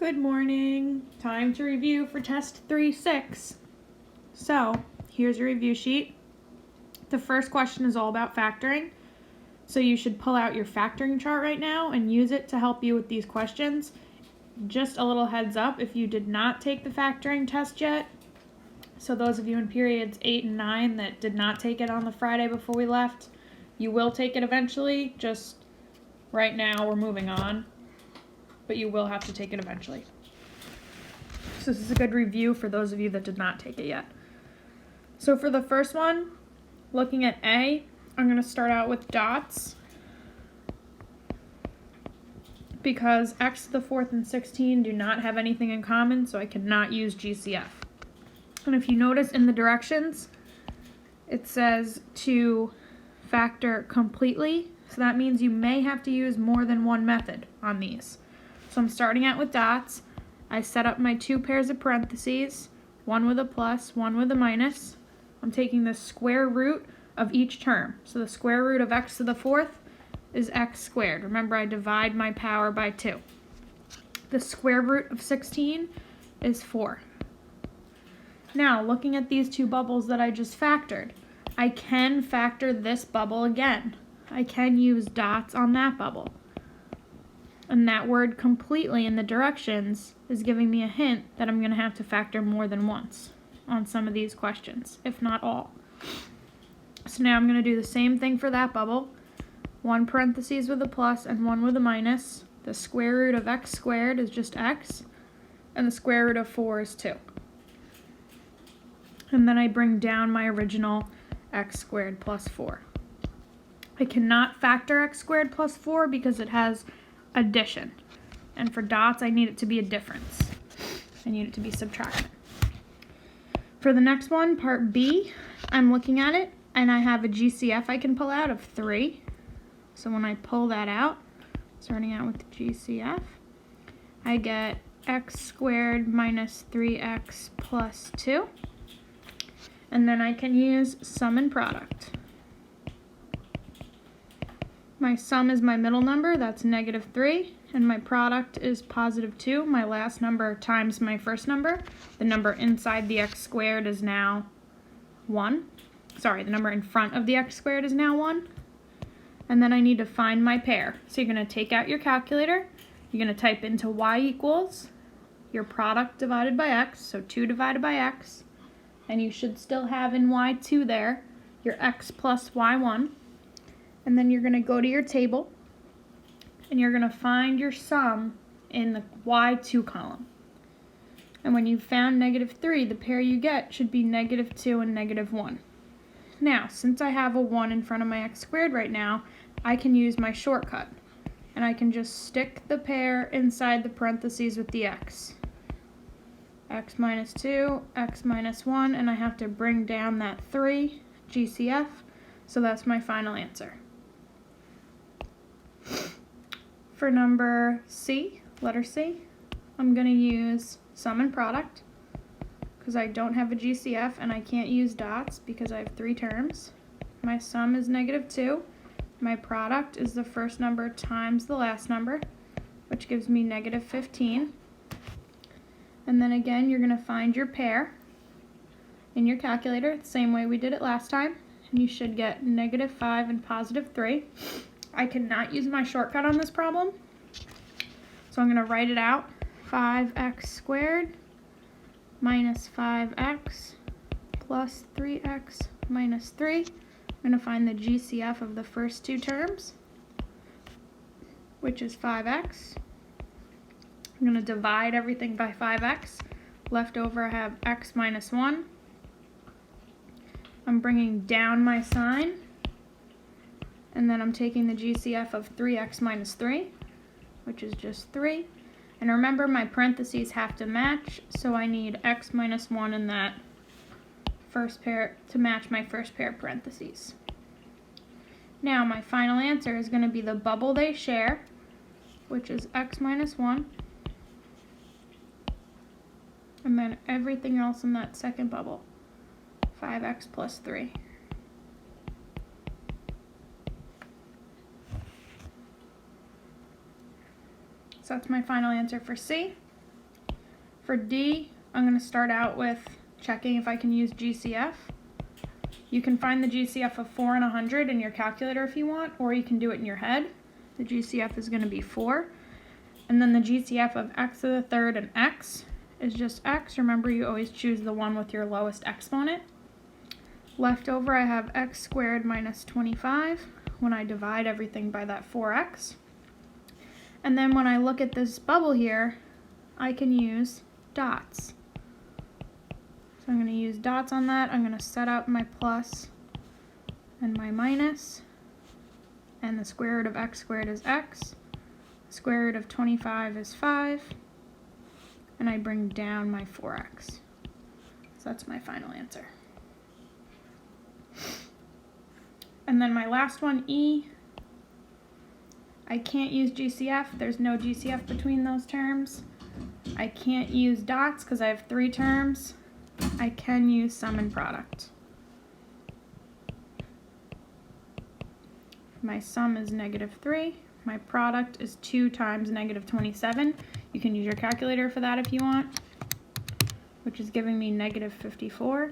Good morning. Time to review for test 3-6. So, here's your review sheet. The first question is all about factoring. So you should pull out your factoring chart right now and use it to help you with these questions. Just a little heads up, if you did not take the factoring test yet, so those of you in periods 8 and 9 that did not take it on the Friday before we left, you will take it eventually. Just right now we're moving on, but you will have to take it eventually. So this is a good review for those of you that did not take it yet. So for the first one, looking at A, I'm going to start out with dots because x to the 4th and 16 do not have anything in common, so I cannot use GCF. And if you notice in the directions, it says to factor completely, so that means you may have to use more than one method on these. So I'm starting out with dots. I set up my two pairs of parentheses, one with a plus, one with a minus. I'm taking the square root of each term. So the square root of x to the 4th is x squared. Remember, I divide my power by 2. The square root of 16 is 4. Now, looking at these two bubbles that I just factored, I can factor this bubble again. I can use dots on that bubble. And that word completely in the directions is giving me a hint that I'm going to have to factor more than once on some of these questions, if not all. So now I'm going to do the same thing for that bubble. One parentheses with a plus and one with a minus. The square root of x squared is just x, and the square root of 4 is 2. And then I bring down my original x squared plus 4. I cannot factor x squared plus 4 because it has addition. And for dots, I need it to be a difference. I need it to be subtraction. For the next one, part B, I'm looking at it, and I have a GCF I can pull out of 3. So when I pull that out, starting out with the GCF, I get x squared minus 3x plus 2. And then I can use sum and product. My sum is my middle number, that's negative 3, and my product is positive 2, my last number times my first number. The number inside the x squared is now 1. Sorry, the number in front of the x squared is now 1. And then I need to find my pair. So you're going to take out your calculator, you're going to type into y equals your product divided by x, so 2 divided by x, and you should still have in y2 there your x plus y1. And then you're going to go to your table, and you're going to find your sum in the y2 column. And when you've found negative 3, the pair you get should be negative 2 and negative 1. Now, since I have a 1 in front of my x squared right now, I can use my shortcut. And I can just stick the pair inside the parentheses with the x. X minus 2, x minus 1, and I have to bring down that 3, GCF, so that's my final answer. For number C, letter C, I'm going to use sum and product because I don't have a GCF and I can't use dots because I have 3 terms. My sum is negative 2. My product is the first number times the last number, which gives me negative 15. And then again, you're going to find your pair in your calculator, the same way we did it last time, and you should get negative 5 and positive 3. I cannot use my shortcut on this problem, so I'm going to write it out. 5x squared minus 5x plus 3x minus 3. I'm going to find the GCF of the first 2 terms, which is 5x. I'm going to divide everything by 5x. Left over I have x minus 1. I'm bringing down my sign, and then I'm taking the GCF of 3x minus 3, which is just 3. And remember, my parentheses have to match, so I need x minus 1 in that first pair to match my first pair of parentheses. Now my final answer is going to be the bubble they share, which is x minus 1, and then everything else in that second bubble, 5x plus 3. So that's my final answer for C. For D, I'm going to start out with checking if I can use GCF. You can find the GCF of 4 and 100 in your calculator if you want, or you can do it in your head. The GCF is going to be 4. And then the GCF of x to the third and x is just x. Remember, you always choose the one with your lowest exponent. Left over, I have x squared minus 25 when I divide everything by that 4x. And then when I look at this bubble here, I can use dots. So I'm going to use dots on that. I'm going to set up my plus and my minus. And the square root of x squared is x. The square root of 25 is 5. And I bring down my 4x. So that's my final answer. And then my last one, E. I can't use GCF. There's no GCF between those terms. I can't use dots because I have 3 terms. I can use sum and product. My sum is -3. My product is 2 times -27. You can use your calculator for that if you want, which is giving me -54.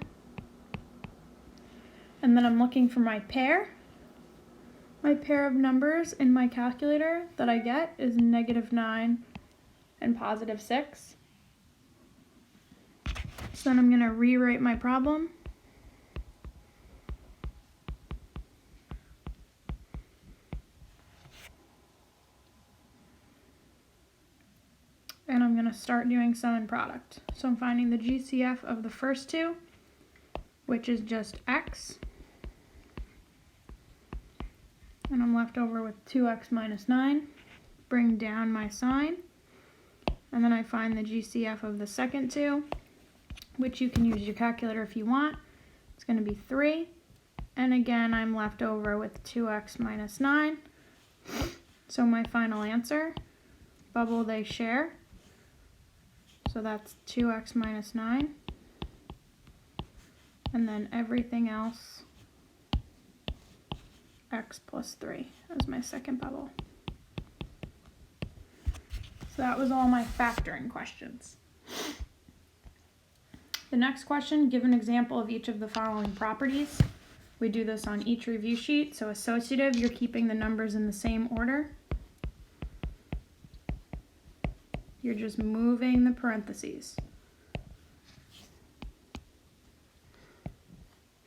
And then I'm looking for my pair. My pair of numbers in my calculator that I get is -9 and +6. So then I'm going to rewrite my problem. And I'm going to start doing sum and product. So I'm finding the GCF of the first two, which is just x. And I'm left over with 2x minus 9. Bring down my sign. And then I find the GCF of the second two, which you can use your calculator if you want. It's going to be 3. And again, I'm left over with 2x minus 9. So my final answer, bubble they share. So that's 2x minus 9. And then everything else, x plus 3 as my second bubble. So that was all my factoring questions. The next question, give an example of each of the following properties. We do this on each review sheet. So associative, you're keeping the numbers in the same order. You're just moving the parentheses.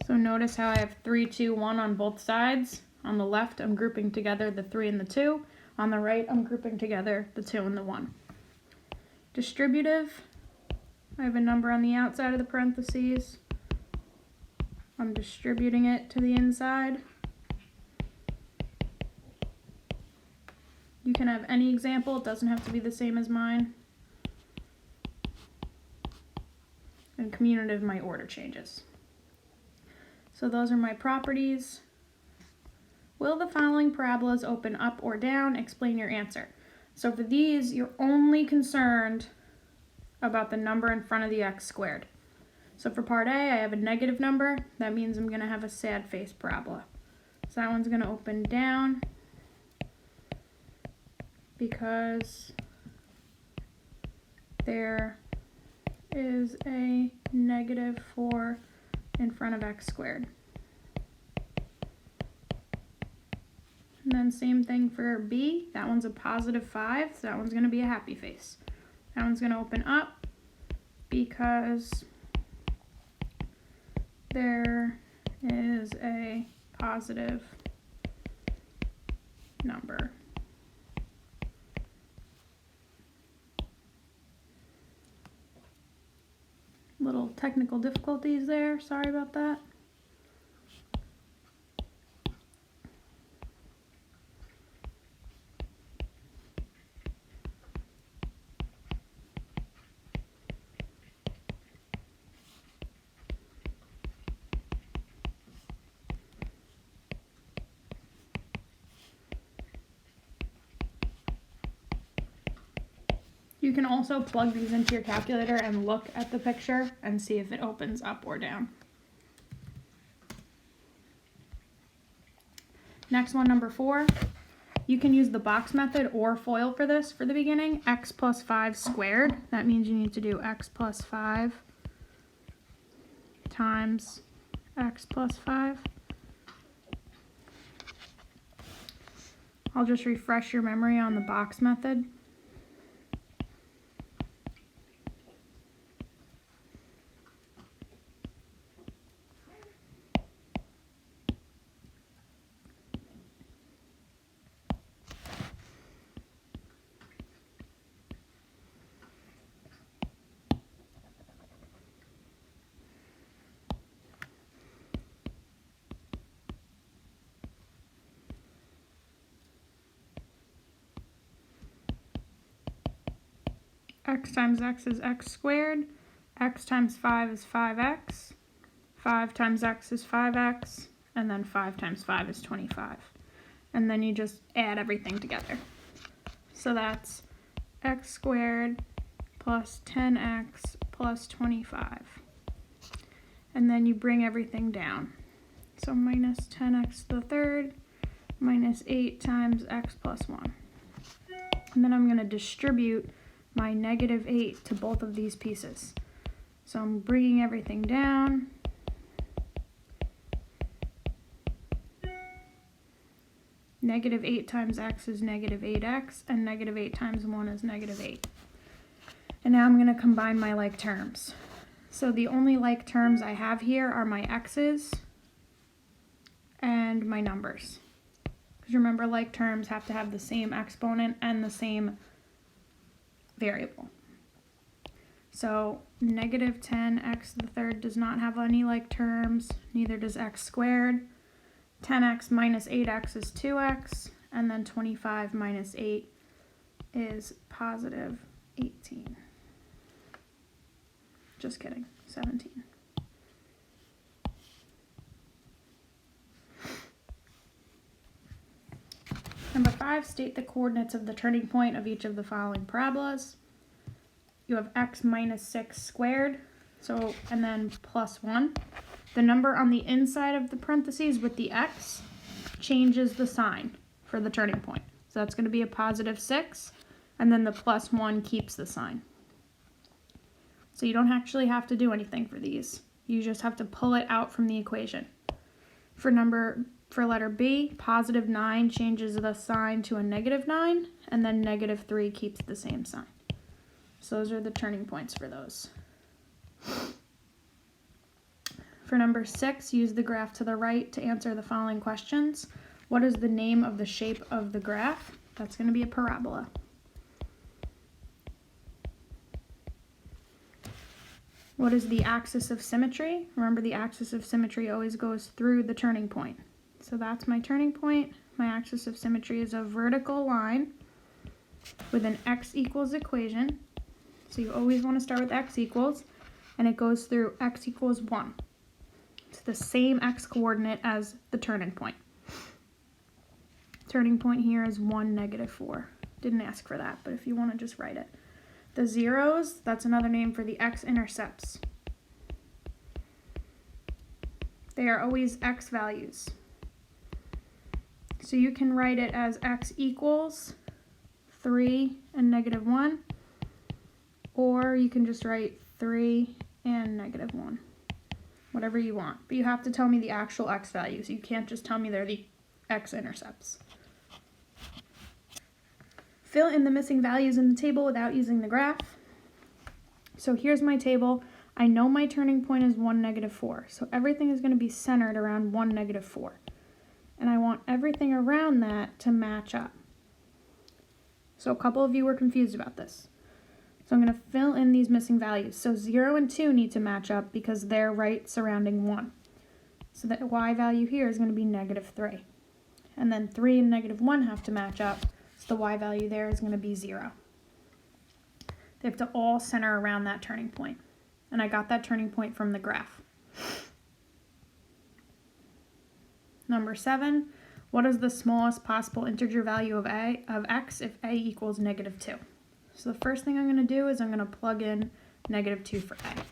So notice how I have 3, 2, 1 on both sides. On the left, I'm grouping together the 3 and the 2. On the right, I'm grouping together the 2 and the 1. Distributive, I have a number on the outside of the parentheses. I'm distributing it to the inside. You can have any example, it doesn't have to be the same as mine. And commutative, my order changes. So those are my properties. Will the following parabolas open up or down? Explain your answer. So for these, you're only concerned about the number in front of the x squared. So for part A, I have a negative number. That means I'm going to have a sad face parabola. So that one's going to open down because there is a -4 in front of x squared. And then same thing for B. That one's a +5, so that one's going to be a happy face. That one's going to open up because there is a positive number. Little technical difficulties there, sorry about that. You can also plug these into your calculator and look at the picture and see if it opens up or down. Next one, number 4. You can use the box method or FOIL for this for the beginning. X plus 5 squared. That means you need to do x plus 5 times x plus 5. I'll just refresh your memory on the box method. X times x is x squared, x times 5 is 5x, 5 times x is 5x, and then 5 times 5 is 25. And then you just add everything together. So that's x squared plus 10x plus 25. And then you bring everything down. So minus 10x to the third minus 8 times x plus 1. And then I'm going to distribute my negative 8 to both of these pieces. So I'm bringing everything down. Negative 8 times x is negative 8x, and negative 8 times 1 is negative 8. And now I'm going to combine my like terms. So the only like terms I have here are my x's and my numbers. Because remember, like terms have to have the same exponent and the same variable. So negative 10x to the third does not have any like terms, neither does x squared. 10x minus 8x is 2x, and then 25 minus 8 is positive 18. Just kidding, 17. Number 5, state the coordinates of the turning point of each of the following parabolas. You have x minus 6 squared, and then plus 1. The number on the inside of the parentheses with the x changes the sign for the turning point. So that's going to be a positive 6, and then the plus 1 keeps the sign. So you don't actually have to do anything for these. You just have to pull it out from the equation. For letter B, positive 9 changes the sign to a negative 9, and then negative 3 keeps the same sign. So those are the turning points for those. For number 6, use the graph to the right to answer the following questions. What is the name of the shape of the graph? That's going to be a parabola. What is the axis of symmetry? Remember, the axis of symmetry always goes through the turning point. So that's my turning point. My axis of symmetry is a vertical line with an x equals equation. So you always want to start with x equals, and it goes through x equals 1. It's the same x coordinate as the turning point. Turning point here is 1, negative 4. Didn't ask for that, but if you want to just write it. The zeros, that's another name for the x-intercepts. They are always x values. So you can write it as x equals 3 and negative 1, or you can just write 3 and negative 1, whatever you want. But you have to tell me the actual x values. You can't just tell me they're the x-intercepts. Fill in the missing values in the table without using the graph. So here's my table. I know my turning point is 1, negative 4. So everything is going to be centered around 1, negative 4. And I want everything around that to match up. So a couple of you were confused about this. So I'm going to fill in these missing values. So 0 and 2 need to match up because they're right surrounding 1. So the y value here is going to be negative 3. And then 3 and negative 1 have to match up. So the y value there is going to be 0. They have to all center around that turning point. And I got that turning point from the graph. Number 7, what is the smallest possible integer value of x if a equals negative 2? So the first thing I'm going to do is I'm going to plug in negative 2 for a.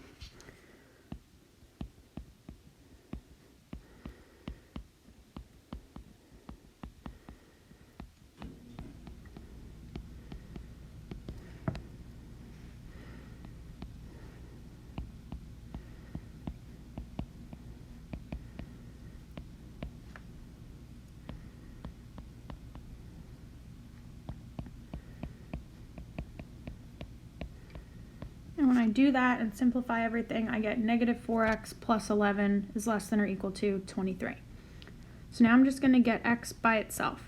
when I do that and simplify everything, I get negative 4x plus 11 is less than or equal to 23. So now I'm just going to get x by itself.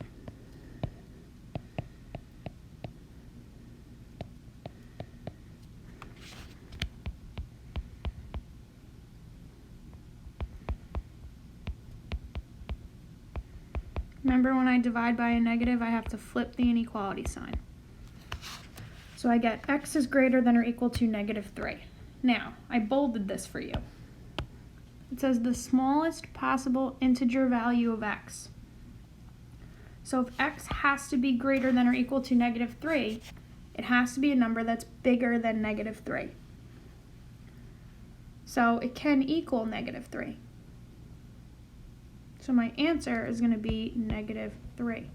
Remember, when I divide by a negative, I have to flip the inequality sign. So I get x is greater than or equal to negative 3. Now, I bolded this for you. It says the smallest possible integer value of x. So if x has to be greater than or equal to negative 3, it has to be a number that's bigger than negative 3. So it can equal negative 3. So my answer is going to be negative 3.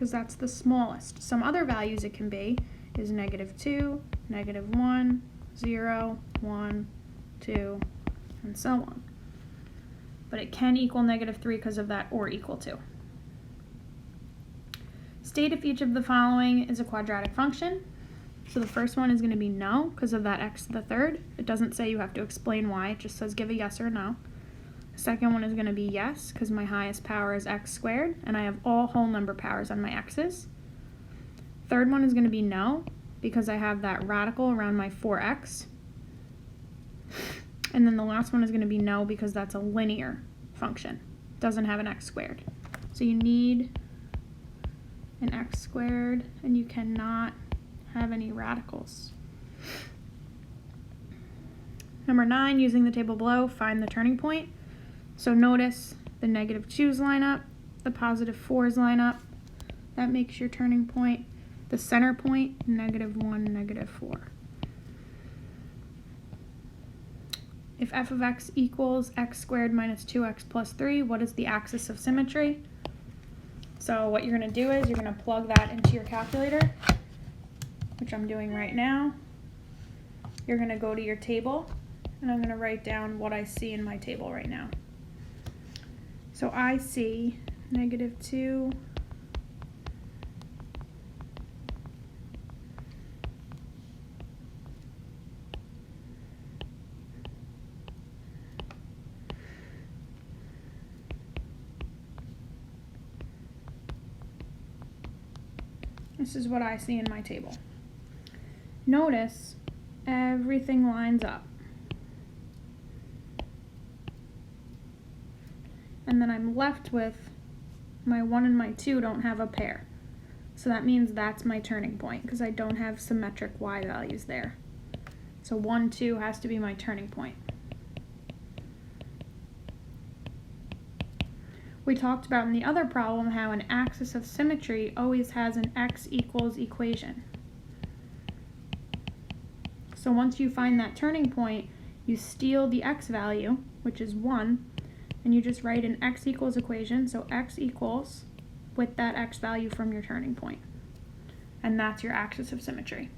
Because that's the smallest. Some other values it can be is negative 2, negative 1, 0, 1, 2, and so on. But it can equal negative 3 because of that or equal to. State if each of the following is a quadratic function. So the first one is going to be no because of that x to the third. It doesn't say you have to explain why, it just says give a yes or a no. The second one is going to be yes, because my highest power is x squared, and I have all whole number powers on my x's. Third one is going to be no, because I have that radical around my 4x. And then the last one is going to be no, because that's a linear function. It doesn't have an x squared. So you need an x squared, and you cannot have any radicals. Number 9, using the table below, find the turning point. So notice the negative 2's line up, the positive 4's line up. That makes your turning point. The center point, negative 1, negative 4. If f of x equals x squared minus 2x plus 3, what is the axis of symmetry? So what you're going to do is you're going to plug that into your calculator, which I'm doing right now. You're going to go to your table, and I'm going to write down what I see in my table right now. So I see negative 2, this is what I see in my table. Notice everything lines up. And then I'm left with my 1 and my 2 don't have a pair. So that means that's my turning point because I don't have symmetric y values there. So 1, 2 has to be my turning point. We talked about in the other problem how an axis of symmetry always has an x equals equation. So once you find that turning point, you steal the x value, which is 1, and you just write an x equals equation, so x equals with that x value from your turning point. And that's your axis of symmetry.